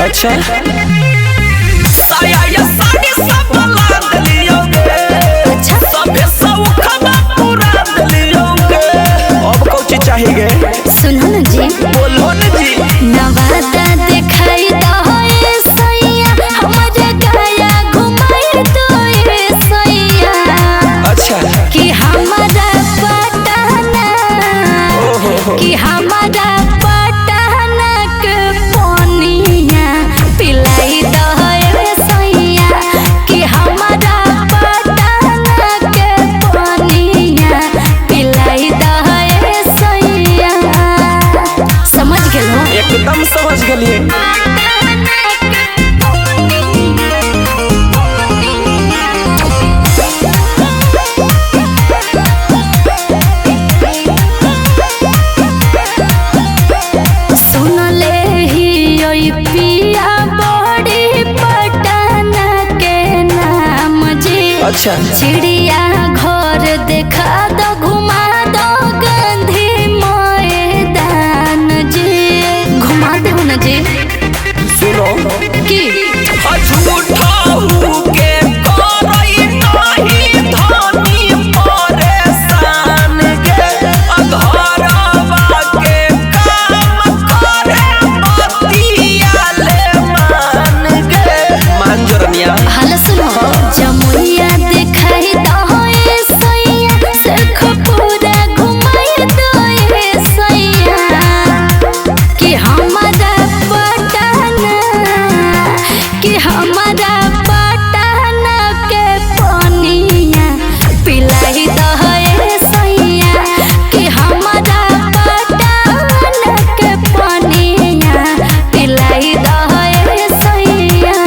अच्छा साया या साड़ी सब लाद लियोगे, अच्छा सबे सब खाना पूरा लियोगे। अब कौची चाहिए सुनो न जी, बोलो न जी। नवादा दिखाई दो ये सैया, हमारे गाया घुमाई दो ये सैया। अच्छा कि हमारा पटना, कि हमारा पटना के पानिया पिलाई दो ये सैया। कि हमारा पटना के पानिया पिलाई दो ये सैया। समझ गेलो? एकदम समझ गलिए। सुनले ही ओई पिया बड़ी पटना के नाम जी। अच्छा चिड़िया घर देखा दो, घुमा दो गांधी मैदान जी। घुमा दो न जी। सुनो की झूठा के करई नाही धनी परेशान के, अधरवा के काम करे बतिया ले मान के। मान जोरनिया हाल सुनो, जमुइया दिखाई दो ये सैया, शेखपुरा घुमाई दो ये सैया। कि हमारा पटना, कि हमारा पटना के पानिया पिलाई दो ये सैया। कि हमारा पटना के पानिया पिलाई दो ये सैया।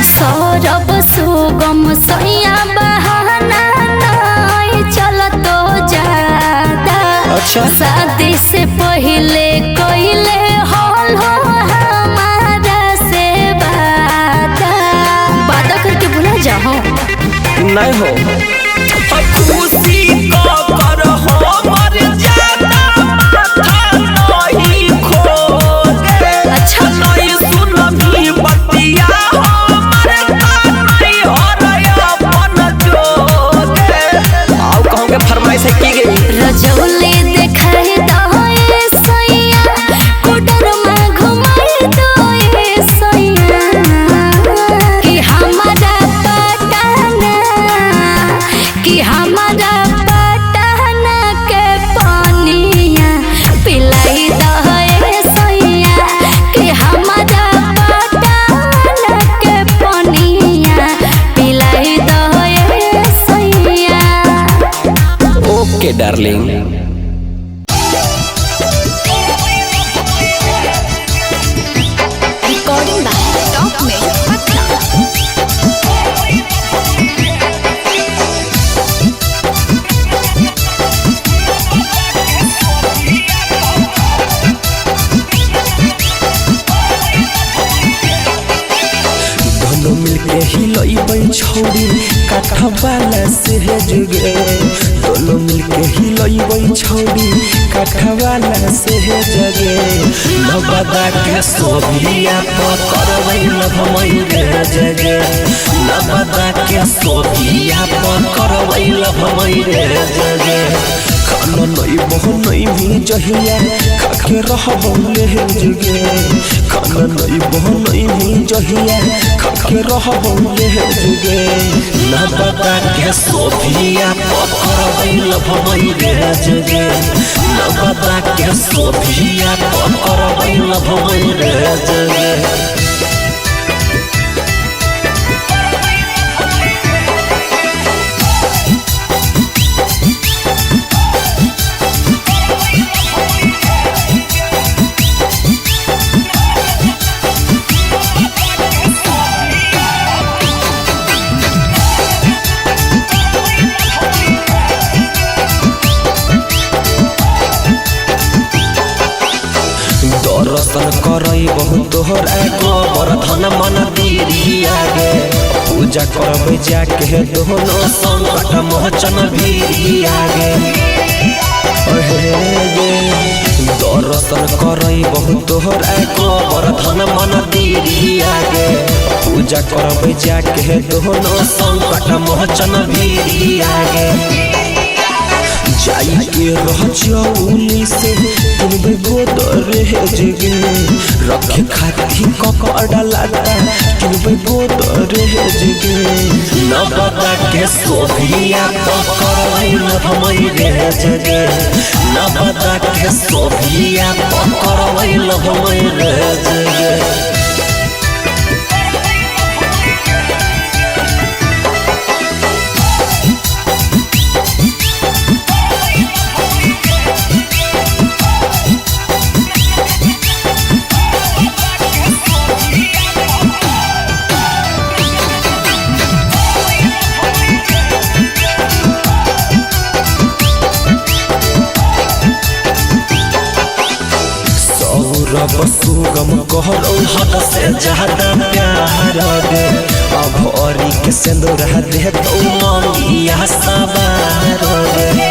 सौरभ सुगम सैया बहाना नहीं चलतो ज्यादा। अच्छा शादी से पहले कोइले हॉल हो हमारा से वादा। वादा करके भुला जाओ। नहीं हो खुशी का कर हमर ज्यादा माथा नहीं खोगे। अच्छा नहीं सुनमी बतिया हमर ताई हरया अपन जोगे। आओ कहूँगे फरमाइश है की गई। रजौली दिखाई दो ये सैया, कोडरमा घुमाई दो ये सैया। कि हमारा पटना, कि हमारा पटना के पानिया पिलाई दो ये सैया। कि हमारा पटना के पानिया पिलाई दो ये सैया। ओके डार्लिंग। रिकॉर्डिंग बाय टॉप में पटना। दोनों मिलके हिलइबै छौरी काठवाला से जुगे। दोनों मिलके हिलइबै छौरी काठवाला से जगे। नवादा के सोभिया पकड़बै लभमै रे जगे। नवादा के सोभिया पकड़बै लभमै रे जगे। खाना नहीं बहनई भी जहिया खाके रहबौ ले जुगे। खाना नहीं बहनई भी जहिया खाके रहबौ ले जुगे। नवादा के सोभिया पकड़बै लभमै रे जगे। नवादा के सोभिया पकड़बै लभमै रे जगे। करई बहुत तोहर गोबर धन मन दीरिया गे पूजा करबै जाके दोनों संकट मोचन भीरिया गे दर्शन करई बहुत तोहर गोबर धन मन दीरिया गे पूजा करबै जाके दोनों संकट मोचन भीरिया गे जाई के रह चौली से तुमबे गोदर जगे रखे खाती कपड़ा लाता तुमबे गोदर जगे न बता के सोभिया पकड़ई न हमई रे जगे न बता के सोभिया पकड़ई न हमई रे जगे सुगम कहलो हद से ज्यादा प्यार गे अब औरी के सिंदूर दे तो मांगिया सवार गे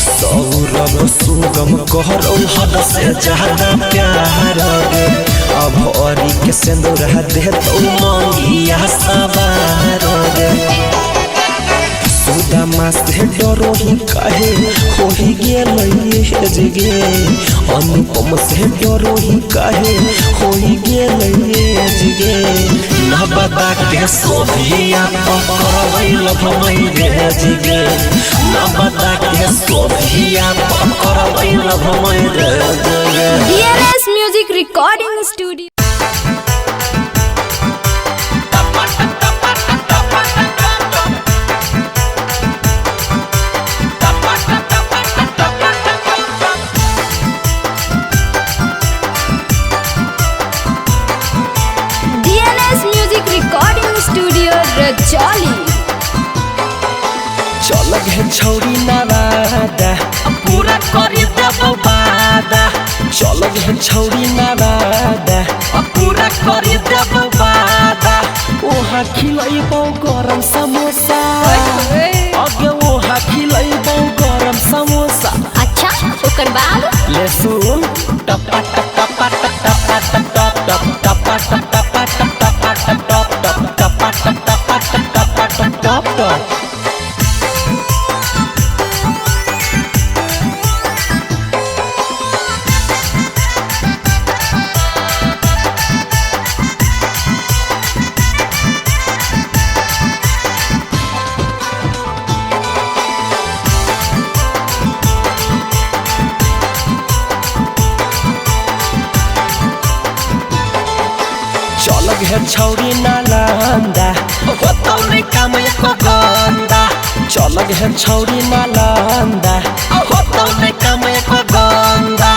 सौरभ सुगम कहलो हद से ज्यादा प्यार गे अब औरी के सिंदूर दे तो मांगिया सवार गे सुदामा से डरो ही कहे हो ही गेल जगे अनुपम से डरो ही कहे हो ही गेल जगे न बता के सोभिया पकड़ई लभमई रे जगे न बता के सोभिया पकड़ई लभमई रे जगे DLS Music Recording Studio Jolly चल गे छौरी नवादा पूरा करी देबो वादा चल गे छौरी नवादा पूरा करी देबो वादा ओहा खिलैबो गरम समोसा अगे ओहा खिलैबो गरम समोसा अच्छा ओकर बाद ले सुन टप टप टप टप टप टप टप टप टप छौरी नालंदा होतौ नै काम एको गंदा चल गे छौरी नालंदा होतौ नै काम एको गंदा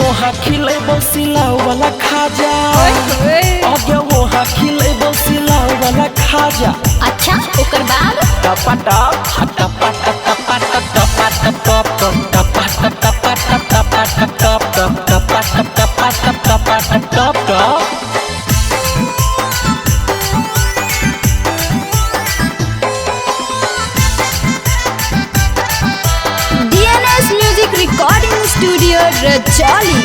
ओहा खिलैबो सिलाउ वाला खाजा अगे ओहा खिलैबो सिलाउ वाला खाजा अच्छा ओकर बाद टपटा टपटा टपटा टपटा टपटा टपटा Recording Studio Rajali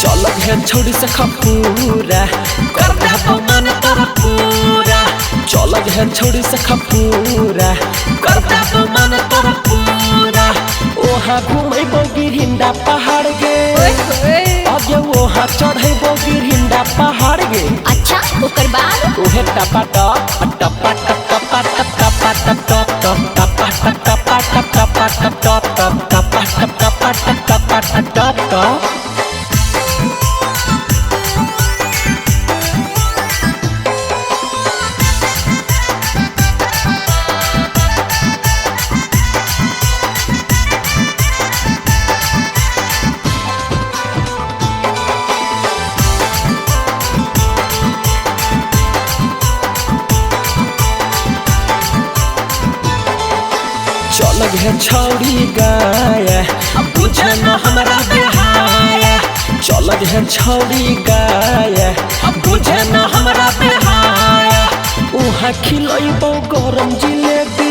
चल गे छोड़ी से खपूरा कर देबो मन तोरा पूरा चल गे छोड़ी से खपूरा कर देबो मन तोरा पूरा ओहा घुमैबो गिरिंडा पहाड़ गे अगे ओहा चढ़ैबो गिरिंडा पहाड़ गे अच्छा ओकर बाद ओहे टपटा टपटा टपटा टपटा टपटा टपटा टपटा टपटा टपटा है छौड़ी गाया बुझे न हमरा बेहाया चल है छौड़ी गाया बुझे न हमरा बेहाया उहाँ खिलैबौ गरम जिलेबी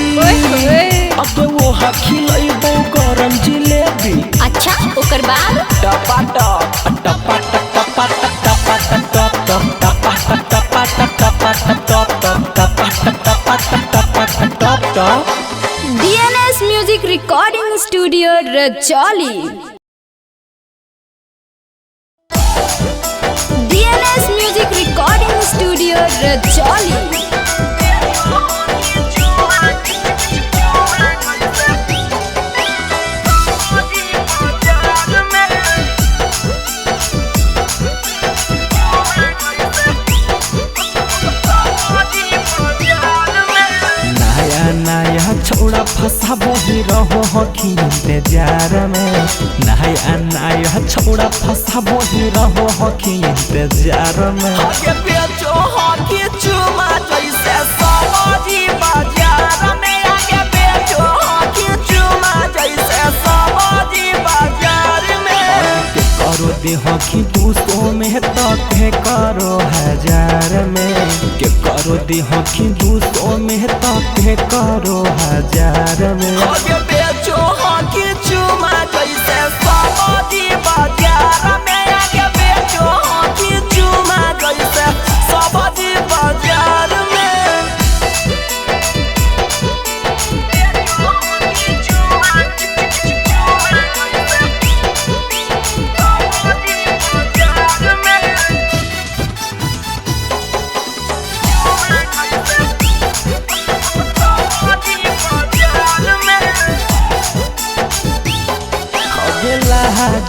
अब उहाँ खिलैबौ गरम जिलेबी अच्छा ओकर बाद टपा टप टपा टपा टपा टपा टपा DNS music recording studio Rajauli. DNS music recording studio Rajauli. नया छौड़ा फंसा बही रहो हकी इंतजार में नया छौड़ा फंसा बही रहो हकी इंतजार में आगे बेचो हकी चुमा जैसे सवाजी बाजार में आगे बेचो हकी चुमा जैसे सवाजी बाजार में के करो दे हकी 200 में तो के करो 1000 में के करो दे हकी 200 में तो के करो 1000 में आगे बेचो हकी चुमा जैसे सवाजी बाजार में आगे बेचो हकी चुमा जैसे सवाजी बाजार में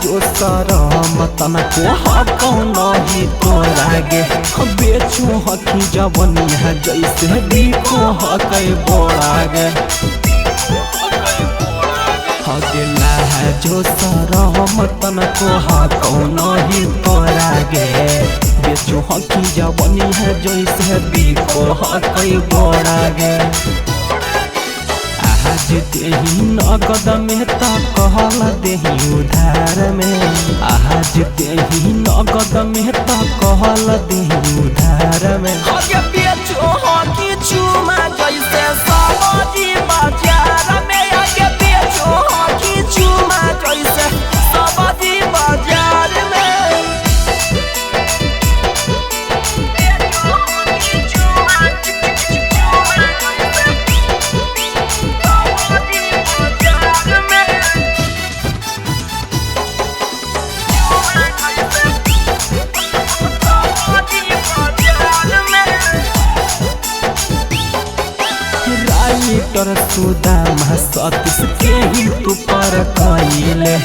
जो सरम तनको हक नहीं तोरागे बेचू हकी जवनिया जैसे बिको हक बोरागे हगेला है जो सरम तनको हक नहीं तोरागे बेचू हकी जवनिया जैसे बिको हक बोरागे आज देही नगद में तो कहल देही उधार में आज देही नगद में तो कहल देही उधार में आगे बेचो हकी चुमा जैसे सवाजी बाजार में आगे बेचो हकी चुमा जैसे सवाजी बाजार में राइटर सुदामा सतीश के ही तू पर कइले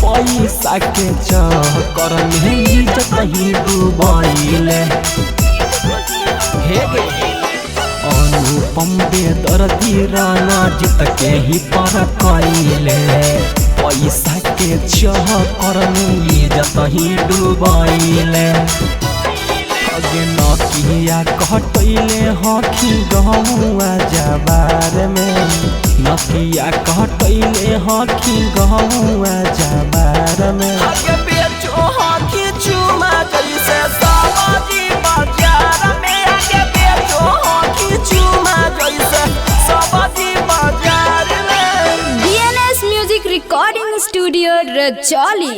पैसा के चक्कर में इज्जत ही डूबैले हे गे अनुपम बेदर्दी राना जीत के ही पर कइले पैसा के चक्कर में इज्जत ही डूबैले नकिया कटैले हकी गहुआ जबार में नकिया कटैले हकी गहुआ जबार में आगे बेचो हकी चुमा जैसे सवाजी बाजार में आगे बेचो हकी चुमा जैसे सवाजी बाजार में DNS music recording studio Rajauli.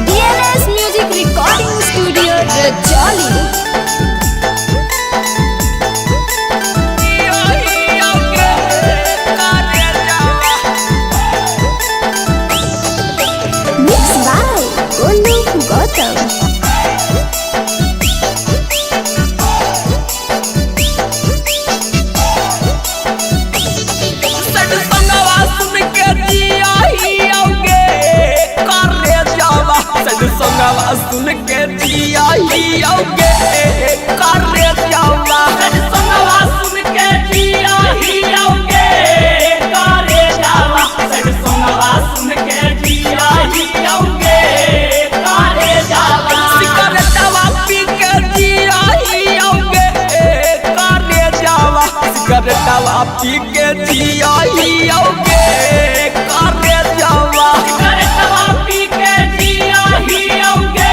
DNS music recording studio Rajauli. Mix by Golu Gautam। संगवा सुन के जिया ही आओगे करे जावा संगवा सुन के जिया ही आओगे करे जावा संगवा सुन के जिया ही आओगे करे पी के जिया ही आओगे करे जावा सिगरेटवा पी के जिया ही आओगे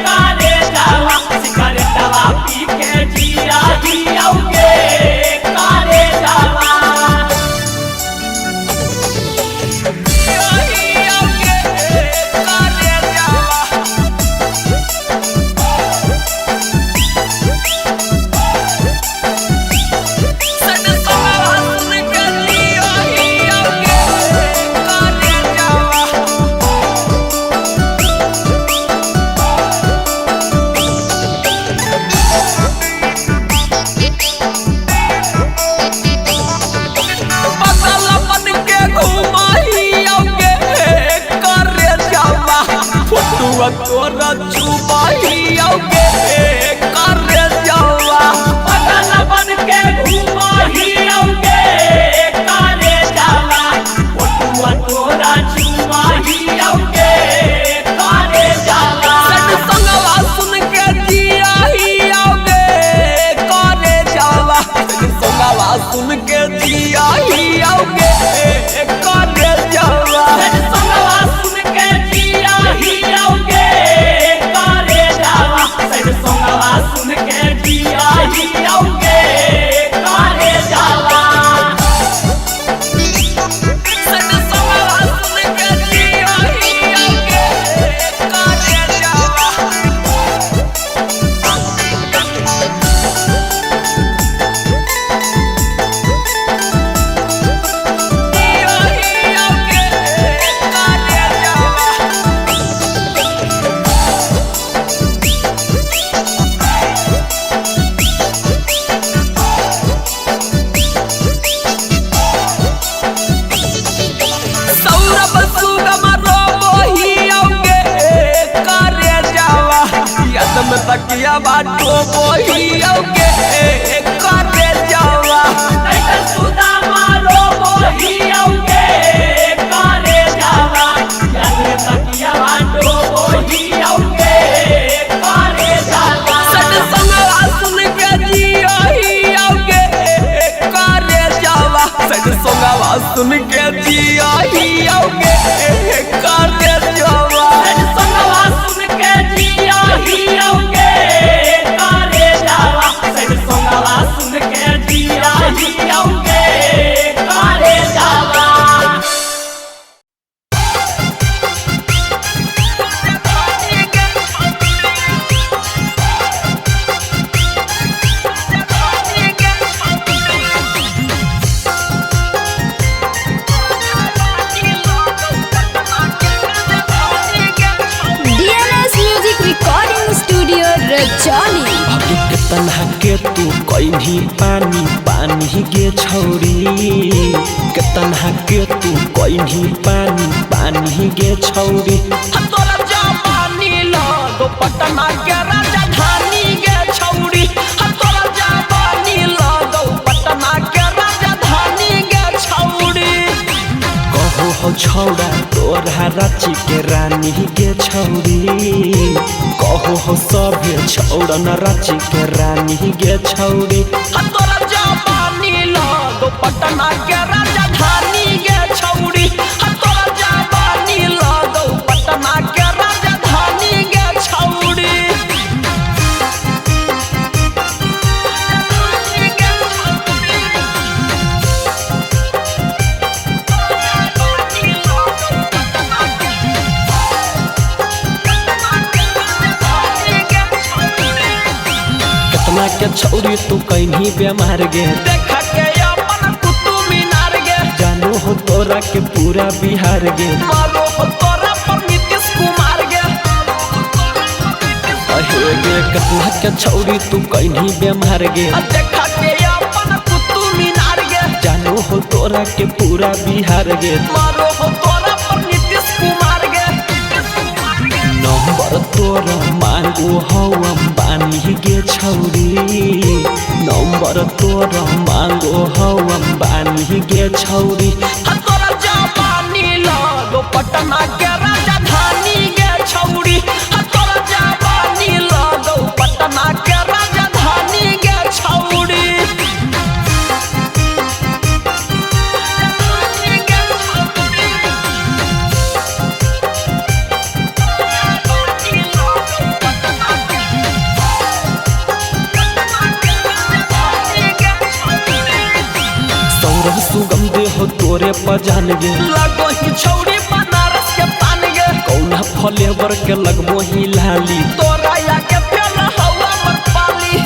करे जावा सिगरेटवा पी के जिया ही आओगे करे जावा तोरा चुबाही आओगे करे जावा बदल बन के घुमाही आओगे करे जावा फोटुआ तोरा चुबाही आओगे करे जावा सज संगवा सुन के जिया ही आओगे करे जावा सज संगवा सुन के जिया ही आओगे करे जावा सज संगवा सुन के जिया ही आओगे सुन के जिया ही आओगे करे जावा सद संगवा सुन के जिया ही आओगे करे जावा जिया ही आओगे करे जावा तकिया बाटो बोही आओगे करे जावा नहीं सुदा मारो बोही आओगे करे जावा यार तकिया बाटो बोही आओगे करे जावा सद संगवा सुन के जिया ही आओगे करे जावा सद संगवा सुन के जिया ही आओगे करे जावा सद संगवा सुन के जिया ही आओगे सुन के जिया ही आओगे करे जावा DNS Music Recording Studio Rajauli. तन्हा के तू कहीं पानी पानी गे छौरी के तन्हा के तू कहीं पानी पानी गे छौरी तोरा जवानी लगो पटना के राजधानी गे छौरी तोरा जवानी लगो पटना के राजधानी गे छौरी कहो हो छौड़ा तोरा रांची के रानी गे छौरी कहो हो सभे छौड़न रांची के रानी गे छौरी तोरा जवानी लगो पटना के राजधानी गे छौरी तोरा जवानी लगो पटना के राजधानी गे छौरी केतना के छौरी तू कहीं बेमार गे देखा के अपन कुतुब मीनार गे जानू हो तोरा के पूरा बिहार गे मारो हो तोरा पर नीतीश कुमार गे अहे गे केतना के छौरी तू कहीं बेमार गे देखा के अपन कुतुब मीनार गे जानू हो तोरा के पूरा बिहार गे मारो हो तोरा पर नीतीश कुमार गे नंबर तोरा मांगो हो अंबानी गे छौरी नंबर तोरा मांगो हो अंबानी गे छौरी तोरा जवानी लगो पटना के राजधानी गे छौरी तोरा जवानी लगो पटना के राजधानी गे छौरी तोरे पर जान गे लगो ही छौरी बनारस के पान गे कौना फ्लेवर के लगबो ही लाली तोरा या के फेल हवा मर पाली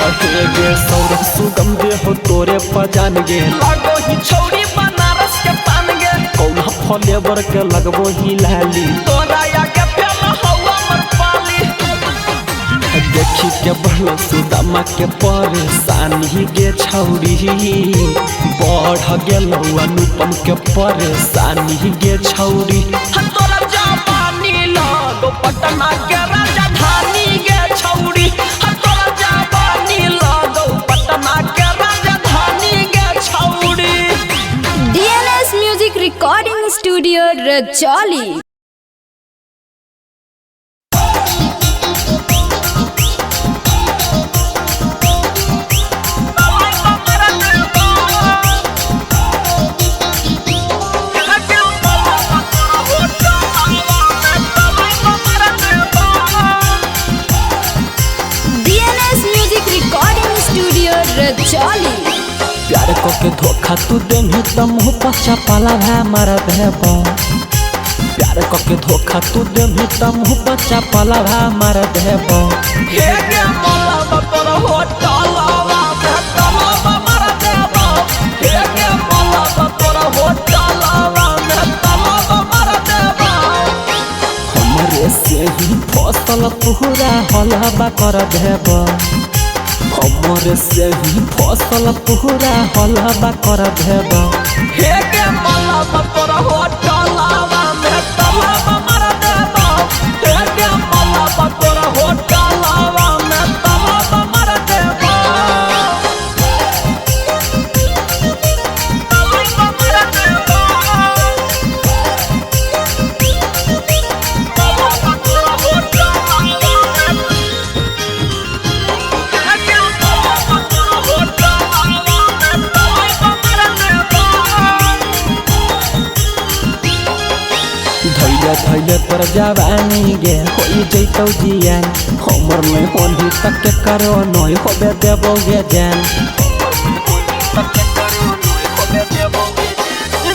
अहे गे सौरभ सुगम दे हो तोरे पर जान गे लगो ही छौरी बनारस के पान गे कौना फ्लेवर के लगबो ही लाली तोरा या के फेल हवा मर पाली देखी के बढ़ल सुदामा के परेशानी गे छौरी बढ़ गेल अनुपम के परेशानी गे छौरी तोरा जवानी लगो पटना के राजधानी गे छौरी तोरा जवानी लगो पटना के राजधानी गे छौरी DNS Music Recording Studio Rajoli. DNS Music Recording Studio Rajoli. प्यार को के धोखा तू देनी त मुँह पचा पाला है मारा देबो प्यार को के धोखा तू देनी त मुँह पचा पाला है मारा देबो हे गे मोला तोरा होटलवा में तलवा मार देबो हे गे मोला तोरा होटलवा में तलवा मार देबो हमरे से ही फसल पूरा हलवा कर देबो हमरे से ही फसल पूरा हलवा कर देबो हे गे मोला तोरा होटलवा में तलवा मार देबो हे गे मोला तोरा होटलवा में तलवा मार देबो तलवा मार देबो तलवा तोरा होटलवा में हे गे मोला तोरा होटलवा में तलवा मार देबो धैर्य धैर्य पर जवानी गे होई जैतौ जियान हमर में होली तक के करो नय होबे देबो गे जान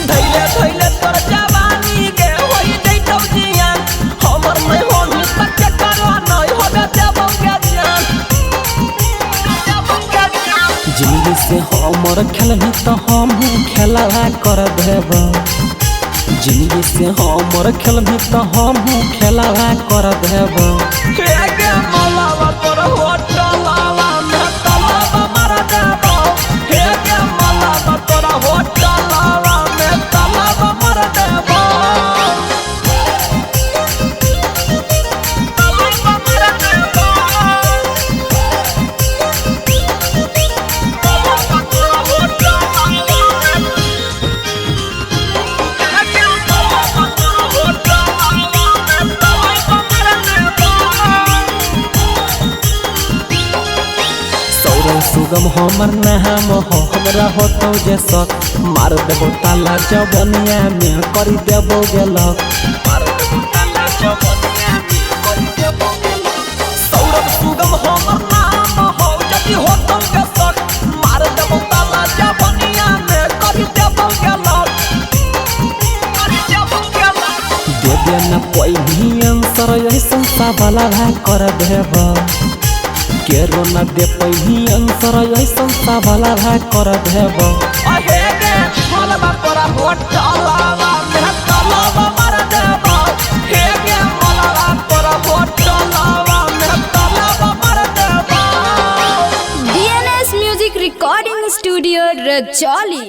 धैले धैले तोर जवानी गे होई जैतौ जियान हमर में होली तक के करो नय होबे देबो गे जान देबो गे जान जिंदगी से हमर खेलही तो हम खेला कर देबो जिंदगी से हमर खेलही तो हम खेला कर देबो हे गे मलावा तोर होटलवा में तलवा मार देबो हे गे मलावा तोर होटलवा में तलवा मार देबो तलवा मार देबो तलवा तोर होटलवा में हे गे मलावा तोर होटलवा में तलवा मार देबो सौरभ सुगम हमर नाम हो हमरा होतौ जे शक मार देबो ताला जवनिया में करी देबो गेलक सौरभ सुगम हमर नाम हो जदि होतौ के शक मार देबो ताला जवनिया में करि देबो गेलक करि देबो गेलक देबे न कोई आंसर ऐसन सवाल कर देबो केरो न दे पही आंसर ऐसन सवाल कर देबो अहे गे मलबा तोरा होटलवा में तलवा मार देबो हे गे मलबा तोरा होटलवा में तलवा मार देबो DNS Music Recording Studio Rajoli.